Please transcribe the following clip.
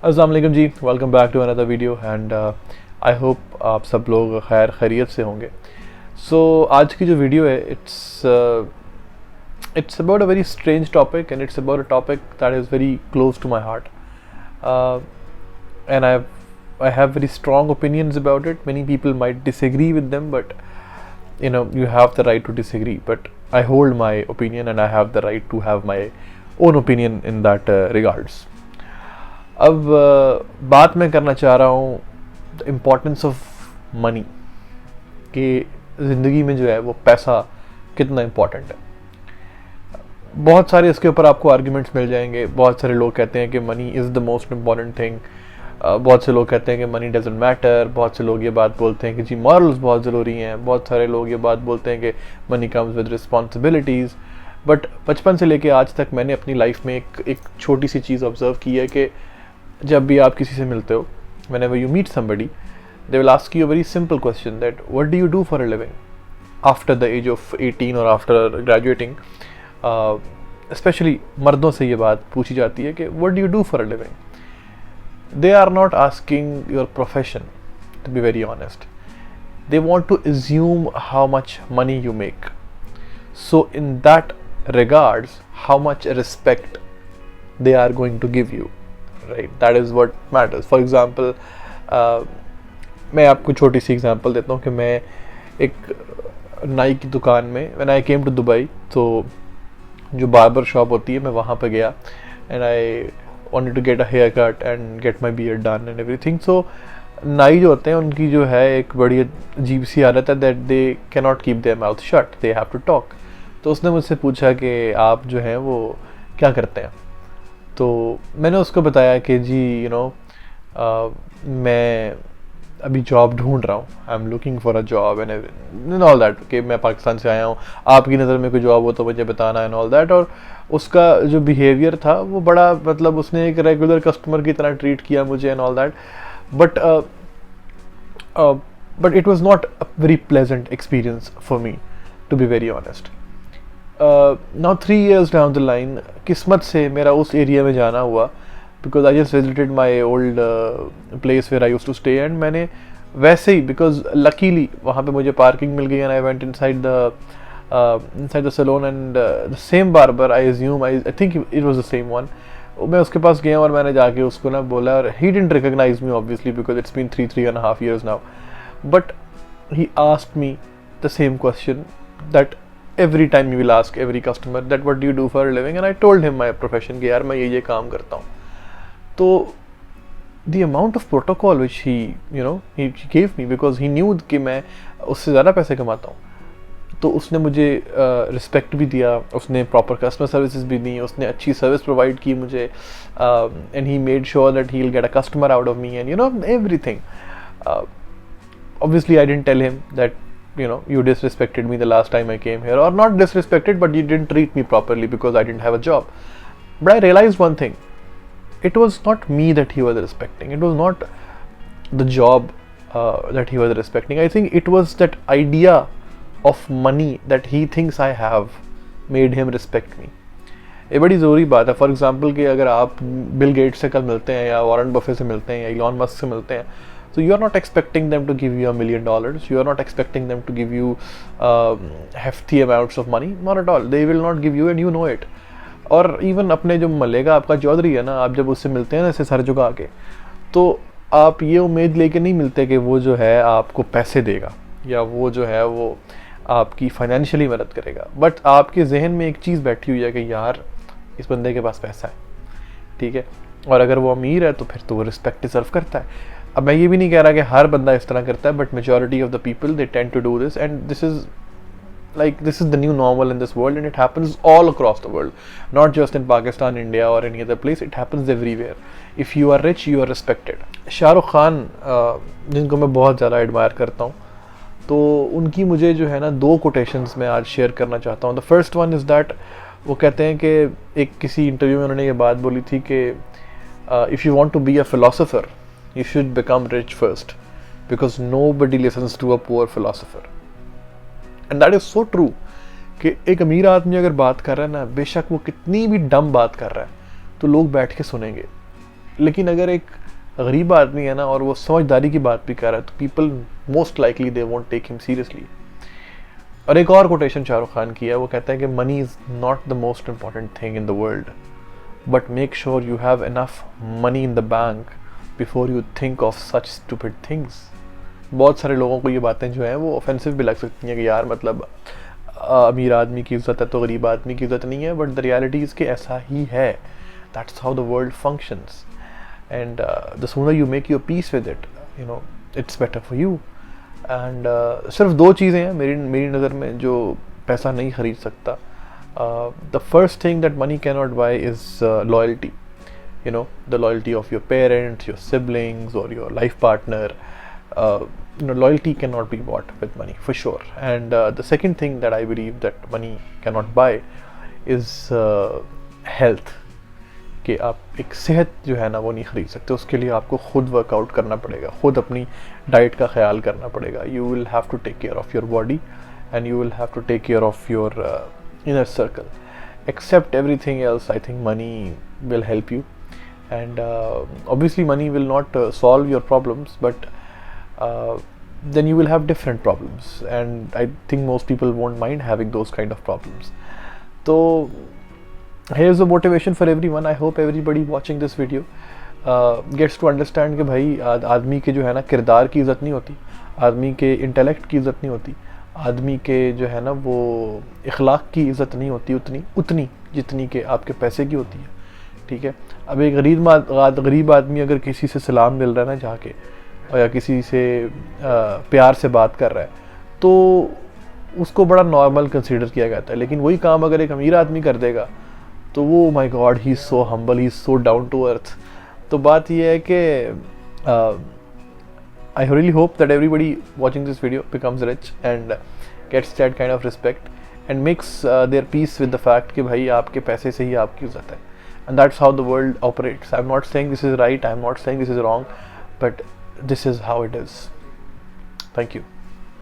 अस्सलाम वालेकुम जी, welcome back to another video and I hope आप सब लोग खैर खैरियत से होंगे। आज की जो वीडियो है it's about a very strange topic and it's about a topic that is very close to my heart and I have very strong opinions about it. Many people might disagree with them, but you have the right to disagree. But I hold my opinion and I have the right to have my own opinion in that regards. अब बात मैं करना चाह रहा हूँ the importance of money, कि ज़िंदगी में जो है वो पैसा कितना इम्पोर्टेंट है। बहुत सारे इसके ऊपर आपको आर्ग्यूमेंट्स मिल जाएंगे। बहुत सारे लोग कहते हैं कि money is the most important thing, बहुत से लोग कहते हैं कि मनी डजंट मैटर, बहुत से लोग ये बात बोलते हैं कि जी मॉरल्स बहुत ज़रूरी हैं, बहुत सारे लोग ये बात बोलते हैं कि money comes with responsibilities. But बचपन से लेके आज तक मैंने अपनी लाइफ में एक छोटी सी चीज़ ऑब्ज़र्व की है कि जब भी आप किसी से मिलते हो, whenever you meet somebody, they will ask you a very simple question that what do you do for a living after the age of 18 or after graduating. Especially मर्दों से ये बात पूछी जाती है कि what do you do for a living. They are not asking your profession, to be very honest. They want to assume how much money you make. So in that regards, how much respect they are going to give you. Right, that is what matters. For example, मैं आपको छोटी सी example देता हूँ कि मैं एक नाई की दुकान में, when I came to Dubai, तो जो बार्बर शॉप होती है मैं वहाँ पे गया and I wanted to get a haircut and get my beard done and everything. So नाई जो होते हैं उनकी जो है एक बड़ी अजीब सी आदत है that they cannot keep their mouth shut, they have to talk. तो उसने मुझसे पूछा कि आप जो हैं वो क्या करते हैं। तो मैंने उसको बताया कि जी मैं अभी जॉब ढूंढ रहा हूँ, I am looking for a job and all that, कि मैं पाकिस्तान से आया हूँ, आपकी नज़र में कोई जॉब हो तो मुझे बताना एंड ऑल दैट। और उसका जो बिहेवियर था वो बड़ा, मतलब उसने एक रेगुलर कस्टमर की तरह ट्रीट किया मुझे and all that. But it was not a very pleasant experience for me, to be very honest. now 3 years down the line, किस्मत से मेरा उस एरिया में जाना हुआ, because I just visited my old place where I used to stay, and मैंने वैसे ही, because luckily वहाँ पे मुझे पार्किंग मिल गई and I went inside the salon and the same barber, I think it was the same one. मैं उसके पास गया और मैंने जाके उसको ना बोला, और he didn't recognize me obviously because it's been 3.5 years now, but he asked me the same question that every time he will ask every customer that what do you do for a living, and I told him my profession कि यार मैं ये काम करता हूँ। तो the amount of protocol which he gave me, because he knew कि मैं उससे ज़्यादा पैसे कमाता हूँ, तो उसने मुझे रिस्पेक्ट भी दिया, उसने प्रॉपर कस्टमर सर्विसेज भी दी, उसने अच्छी सर्विस प्रोवाइड की मुझे, and he made sure that he'll get a customer out of me and everything. Obviously I didn't tell him that you disrespected me the last time I came here, or not disrespected, but you didn't treat me properly because I didn't have a job. But I realized one thing, it was not me that he was respecting, it was not the job that he was respecting. I think it was that idea of money that he thinks I have made him respect me. ये बड़ी ज़रूरी बात है। For example कि अगर आप Bill Gates से कल मिलते हैं, या वॉरेन बफे से मिलते हैं, या इलॉन मस्क से मिलते हैं, so you are not expecting them to give you $1 million, you are not expecting them to give you hefty amounts of money, not at all. They will not give you and you know it. और even अपने जो मलेगा आपका चौधरी है ना, आप जब उससे मिलते हैं ना ऐसे सर झुका के, तो आप ये उम्मीद लेके नहीं मिलते कि वो जो है आपको पैसे देगा, या वो जो है वो आपकी फाइनेंशियली मदद करेगा। बट आपके जहन में एक चीज़ बैठी हुई है कि यार इस बंदे के पास पैसा है, ठीक है, और अगर वो अमीर है तो फिर तो वो रिस्पेक्ट डिजर्व करता है। अब मैं ये भी नहीं कह रहा कि हर बंदा इस तरह करता है, but majority of the people they tend to do this, and this is the new normal in this world, and it happens all across the world, not just in Pakistan, India or any other place, it happens everywhere. If you are rich you are respected. Shahrukh Khan, जिनको मैं बहुत ज़्यादा admire करता हूँ, तो उनकी मुझे जो है ना 2 कोटेशंस मैं आज शेयर करना चाहता हूँ। The first one is that, वो कहते हैं कि एक किसी इंटरव्यू में उन्होंने ये बात बोली थी कि if you want to be a philosopher you should become rich first, because nobody listens to a poor philosopher. And that is so true कि एक अमीर आदमी अगर बात कर रहा है ना, बेशक वो कितनी भी डम बात कर रहा है, तो लोग बैठ के सुनेंगे। लेकिन अगर एक गरीब आदमी है ना और वो समझदारी की बात भी कर रहा है तो people most likely they won't take him seriously. और एक और कोटेशन शाहरुख खान की है, वो कहता है कि money is not the most important thing in the world, but make sure you have enough money in the bank before you think of such stupid things. बहुत सारे लोगों को ये बातें जो हैं वो ऑफेंसिव भी लग सकती हैं कि यार मतलब अमीर आदमी की इज़्ज़त है तो गरीब आदमी की इज़्ज़त नहीं है, बट द रियलिटी इज़ कि ऐसा ही है। That's how the world functions, and the sooner you make your peace with it, you know, it's better for you. And सिर्फ दो चीज़ें हैं मेरी नज़र में जो पैसा नहीं ख़रीद सकता। The first thing that money can not buy is loyalty, you know, the loyalty of your parents, your siblings, or your life partner. Loyalty cannot be bought with money for sure. And the second thing that I believe that money cannot buy is health. कि आप एक सेहत जो है ना वो नहीं ख़रीद सकते, उसके लिए आपको खुद वर्कआउट करना पड़ेगा, खुद अपनी डाइट का ख्याल करना पड़ेगा। You will have to take care of your body and you will have to take care of your inner circle. Except everything else, I think money will help you. And obviously money will not solve your problems, but then you will have different problems, and I think most people won't mind having those kind of problems. So here's the motivation for everyone. I hope everybody watching this video gets to understand कि भाई आदमी के जो है ना किरदार की इज़्ज़त नहीं होती, आदमी के इंटेलेक्ट की इज़्ज़त नहीं होती, आदमी के जो है ना वो इखलाक की इज़्ज़त नहीं होती उतनी जितनी के आपके पैसे की होती है। ठीक है, अब एक गरीब आदमी अगर किसी से सलाम मिल रहा है ना जाके, और या किसी से प्यार से बात कर रहा है तो उसको बड़ा नॉर्मल कंसीडर किया जाता है। लेकिन वही काम अगर एक अमीर आदमी कर देगा तो वो my god, he is so humble, he is so down to earth. तो बात ये है कि I really hope that everybody watching this video becomes rich and gets that kind of respect and makes their peace with the fact कि भाई आपके पैसे से ही आपकी इज़्ज़त है। And that's how the world operates. I'm not saying this is right, I'm not saying this is wrong, but this is how it is. Thank you.